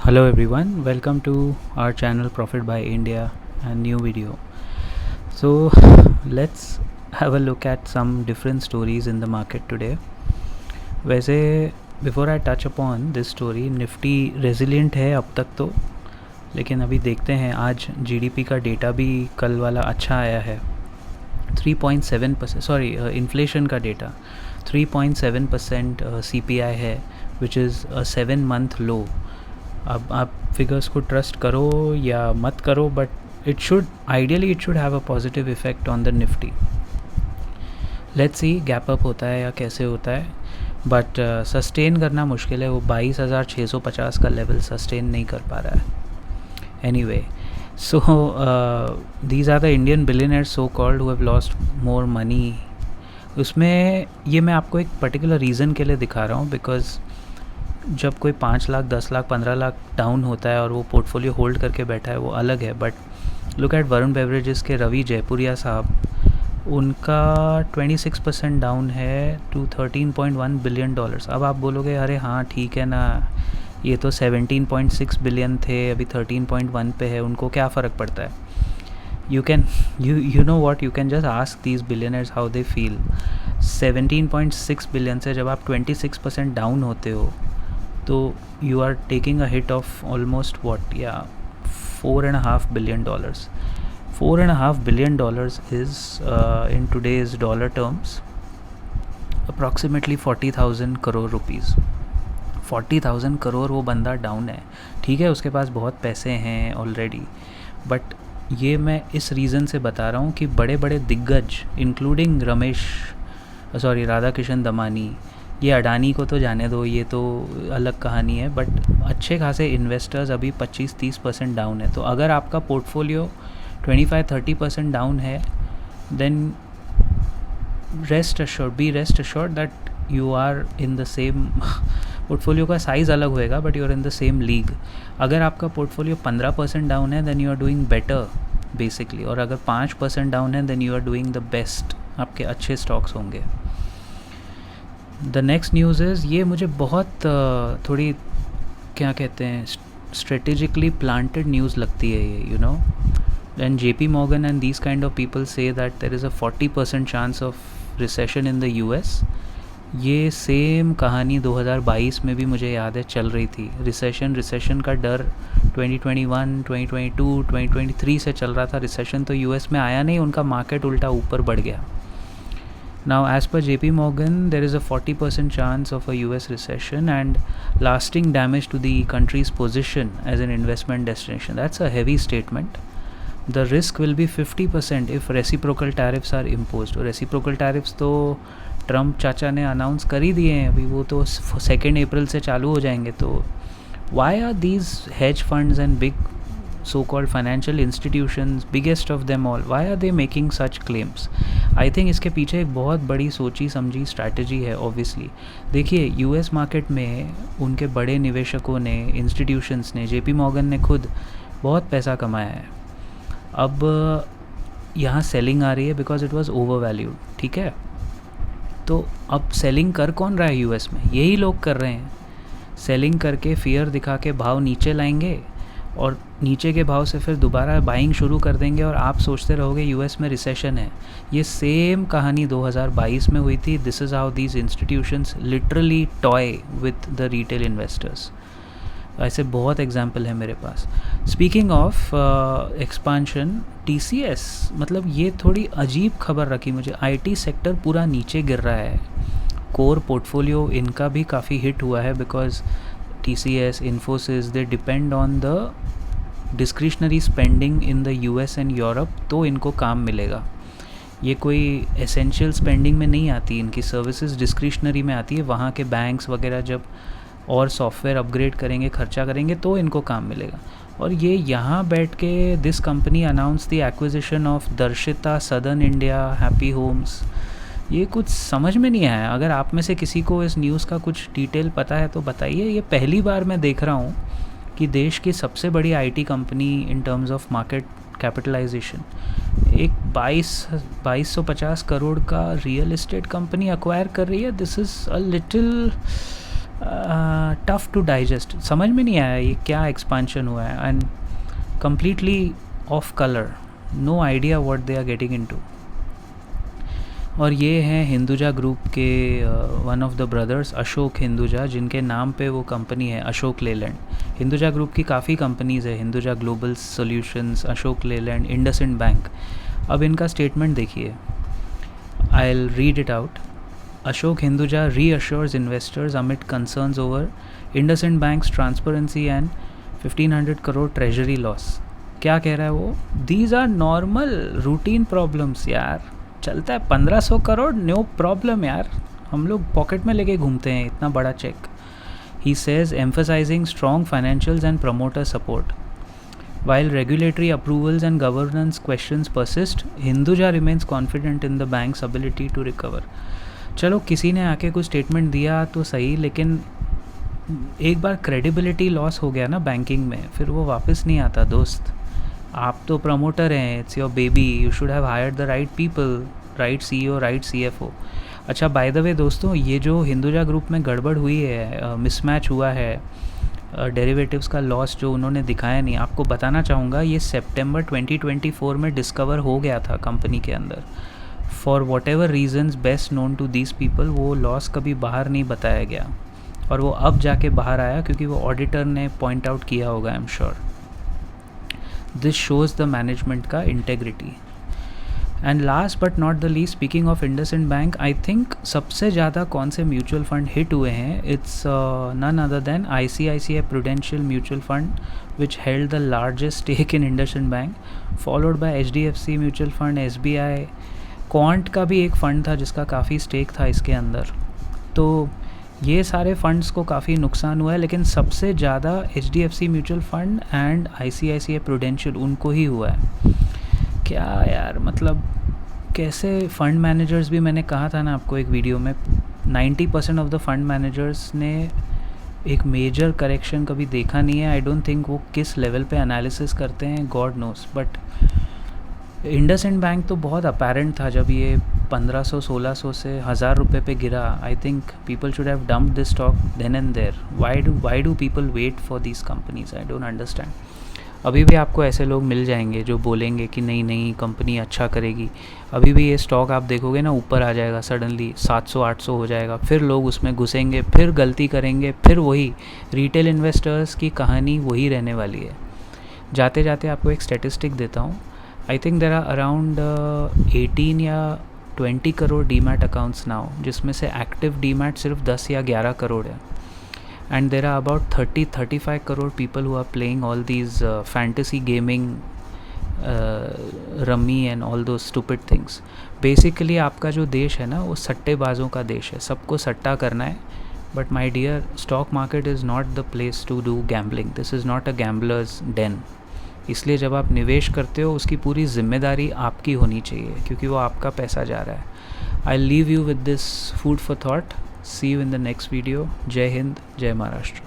Hello everyone, welcome to our channel Profit by India and new video. So let's have a look at some different stories in the market today. वैसे before I touch upon this story, Nifty resilient है अब तक तो, लेकिन अभी देखते हैं आज जीडीपी का डेटा भी कल वाला अच्छा आया है 3.7%, सॉरी इन्फ्लेशन का डेटा 3.7% CPI है विच इज़ अ 7-month लो. अब आप फिगर्स को ट्रस्ट करो या मत करो, but it should have a positive effect on the Nifty. Let's see gap up होता है या कैसे होता है, बट सस्टेन करना मुश्किल है. वो 22,650 का लेवल सस्टेन नहीं कर पा रहा है. Anyway, so these are the Indian billionaires so called who have lost more money. उसमें ये मैं आपको एक पर्टिकुलर रीज़न के लिए दिखा रहा हूँ, बिकॉज जब कोई 5 लाख 10 लाख 15 लाख डाउन होता है और वो पोर्टफोलियो होल्ड करके बैठा है वो अलग है. But look at Varun beverages के रवि जयपुरिया साहब, उनका 26% डाउन है टू $13.1 बिलियन. अब आप बोलोगे अरे हाँ ठीक है ना, ये तो 17.6 बिलियन थे, अभी 13.1 पे है, उनको क्या फ़र्क पड़ता है. you know what, you can just ask these billionaires how they feel. 17.6 billion से जब आप 26% डाउन होते हो तो you are taking a hit of almost $4.5 billion. $4.5 billion is in today's dollar terms approximately 40,000 crore rupees. 40,000 crore वो बंदा down है. ठीक है, उसके पास बहुत पैसे हैं ऑलरेडी, बट ये मैं इस रीज़न से बता रहा हूँ कि बड़े बड़े दिग्गज इंक्लूडिंग राधा किशन दमानी, ये अडानी को तो जाने दो, ये तो अलग कहानी है, बट अच्छे खासे इन्वेस्टर्स अभी 25-30% डाउन है. तो अगर आपका पोर्टफोलियो 25-30% डाउन है, then rest assured that you are in the same portfolio का साइज़ अलग होएगा, but you are in the same league. अगर आपका पोर्टफोलियो 15% डाउन है, then you are doing better basically, और अगर 5% डाउन है, then you are doing the best. आपके अच्छे स्टॉक्स होंगे. द नेक्स्ट न्यूज़ इज़, ये मुझे बहुत थोड़ी क्या कहते हैं स्ट्रेटेजिकली प्लांटेड न्यूज़ लगती है ये, you know. And JP Morgan and these kind of people से that there is a 40% chance of recession in the US. ये सेम कहानी 2022 में भी मुझे याद है चल रही थी. रिसेशन का डर 2021, 2022, 2023 से चल रहा था. रिसेशन तो US में आया नहीं, उनका मार्केट उल्टा ऊपर बढ़ गया. Now, as per JP Morgan, there is a 40% chance of a US recession and lasting damage to the country's position as an investment destination. That's a heavy statement. The risk will be 50% if reciprocal tariffs are imposed. और reciprocal tariffs तो Trump चाचा ने announce कर ही दिए हैं अभी, वो तो 2 अप्रैल से चालू हो जाएंगे. तो why are these hedge funds and big so-called financial institutions, biggest of them all, why are they making such claims? I think इसके पीछे एक बहुत बड़ी सोची समझी स्ट्रैटेजी है. ऑब्वियसली देखिए, US मार्केट में उनके बड़े निवेशकों ने, इंस्टीट्यूशंस ने, JP Morgan ने खुद बहुत पैसा कमाया है. अब यहाँ सेलिंग आ रही है because it was over valued. ठीक है, तो अब सेलिंग कर कौन रहा है US में? यही लोग कर रहे हैं. सेलिंग करके फियर दिखा के भाव नीचे लाएंगे और नीचे के भाव से फिर दोबारा बाइंग शुरू कर देंगे और आप सोचते रहोगे US में रिसेशन है. ये सेम कहानी 2022 में हुई थी. This is how these institutions literally toy with the retail investors. ऐसे बहुत एग्जाम्पल है मेरे पास. स्पीकिंग ऑफ एक्सपांशन, TCS, मतलब ये थोड़ी अजीब खबर रखी मुझे. IT सेक्टर पूरा नीचे गिर रहा है. कोर पोर्टफोलियो इनका भी काफ़ी हिट हुआ है because TCS, Infosys, they depend on the discretionary spending in the US and Europe, तो इनको काम मिलेगा. ये कोई एसेंशियल स्पेंडिंग में नहीं आती, इनकी सर्विसेज डिस्क्रिशनरी में आती है. वहाँ के बैंक्स वगैरह जब और सॉफ्टवेयर अपग्रेड करेंगे, खर्चा करेंगे, तो इनको काम मिलेगा. और ये यहाँ बैठ के this company announce the acquisition of Darshita, southern India, happy homes. ये कुछ समझ में नहीं आया. अगर आप में से किसी को इस न्यूज़ का कुछ डिटेल पता है तो बताइए. ये पहली बार मैं देख रहा हूँ कि देश की सबसे बड़ी IT company in terms of market capitalisation एक 2250 करोड़ का रियल एस्टेट कंपनी अक्वायर कर रही है. This is a little tough to digest, समझ में नहीं आया ये क्या एक्सपांशन हुआ है, and completely off colour, no idea what they are getting into. और ये हैं हिंदुजा ग्रुप के one of the brothers Ashok Hinduja, जिनके नाम पे वो कंपनी है अशोक लेलैंड। हिंदुजा ग्रुप की काफ़ी कंपनीज़ है, Hinduja global solutions, Ashok Leyland, IndusInd bank. अब इनका स्टेटमेंट देखिए, I will read it out. Ashok Hinduja reassures investors amid concerns over IndusInd Bank's transparency and 1500 crore treasury loss। क्या कह रहा है वो? These are normal routine problems यार, चलता है 1500 करोड़, नो प्रॉब्लम यार, हम लोग पॉकेट में लेके घूमते हैं इतना बड़ा check. He says emphasizing strong financials and promoter support। While regulatory approvals and governance questions persist, Hinduja remains confident in the bank's ability to recover। चलो किसी ने आके कुछ स्टेटमेंट दिया तो सही, लेकिन एक बार क्रेडिबिलिटी लॉस हो गया ना बैंकिंग में, फिर वो वापस नहीं आता दोस्त। आप तो प्रमोटर हैं, it's your baby, you should have hired the right people, right CEO, right CFO. अच्छा बाय द वे दोस्तों, ये जो हिंदुजा ग्रुप में गड़बड़ हुई है, मिसमैच हुआ है, डेरिवेटिव्स का लॉस जो उन्होंने दिखाया नहीं, आपको बताना चाहूँगा ये सितंबर 2024 में डिस्कवर हो गया था कंपनी के अंदर। For whatever reasons best known to these people, वो लॉस कभी बाहर नहीं बताया गया, और वो अब जाके बाहर आया क्योंकि वो ऑडिटर ने पॉइंट आउट किया होगा, I am sure. This shows the management का इंटेग्रिटी। And last but not the least, speaking of IndusInd bank, I think सबसे ज़्यादा कौन से म्यूचुअल फंड हिट हुए हैं, it's none other than ICICI Prudential mutual fund which held the largest stake in IndusInd bank, followed by HDFC mutual fund, SBI, Quant का भी एक fund था जिसका काफ़ी स्टेक था इसके अंदर। तो ये सारे फंड्स को काफ़ी नुकसान हुआ है, लेकिन सबसे ज़्यादा HDFC mutual fund and ICICI prudential उनको ही हुआ है। क्या यार, मतलब कैसे फ़ंड मैनेजर्स भी, मैंने कहा था ना आपको एक वीडियो में, 90% ऑफ द फंड मैनेजर्स ने एक मेजर करेक्शन कभी देखा नहीं है। आई डोंट थिंक वो किस लेवल पे एनालिसिस करते हैं, God knows. But IndusInd bank तो बहुत अपेरेंट था जब ये 1500-1600 से 1000 रुपये पे गिरा। I think people should have dumped this stock then and there. Why do people wait for this companies? I don't understand. अभी भी आपको ऐसे लोग मिल जाएंगे जो बोलेंगे कि नहीं नहीं कंपनी अच्छा करेगी। अभी भी ये स्टॉक आप देखोगे ना, ऊपर आ जाएगा सडनली, 700-800 हो जाएगा, फिर लोग उसमें घुसेंगे, फिर गलती करेंगे, फिर वही रिटेल इन्वेस्टर्स की कहानी वही रहने वाली है। जाते जाते आपको एक स्टैटिस्टिक देता हूँ। I think there are around 18 या 20 करोड़ डीमैट अकाउंट्स नाउ, जिसमें से एक्टिव डीमैट सिर्फ 10 या 11 करोड़ है। And there are about 30-35 crore people who are playing all these fantasy gaming, rummy and all those stupid things. Basically आपका जो देश है ना, वो सट्टेबाजों का देश है, सबको सट्टा करना है। But my dear, stock market is not the place to do gambling, this is not a gamblers den. इसलिए जब आप निवेश करते हो उसकी पूरी जिम्मेदारी आपकी होनी चाहिए, क्योंकि वो आपका पैसा जा रहा है। I leave you with this food for thought. See you in the next video. जय हिंद, जय महाराष्ट्र।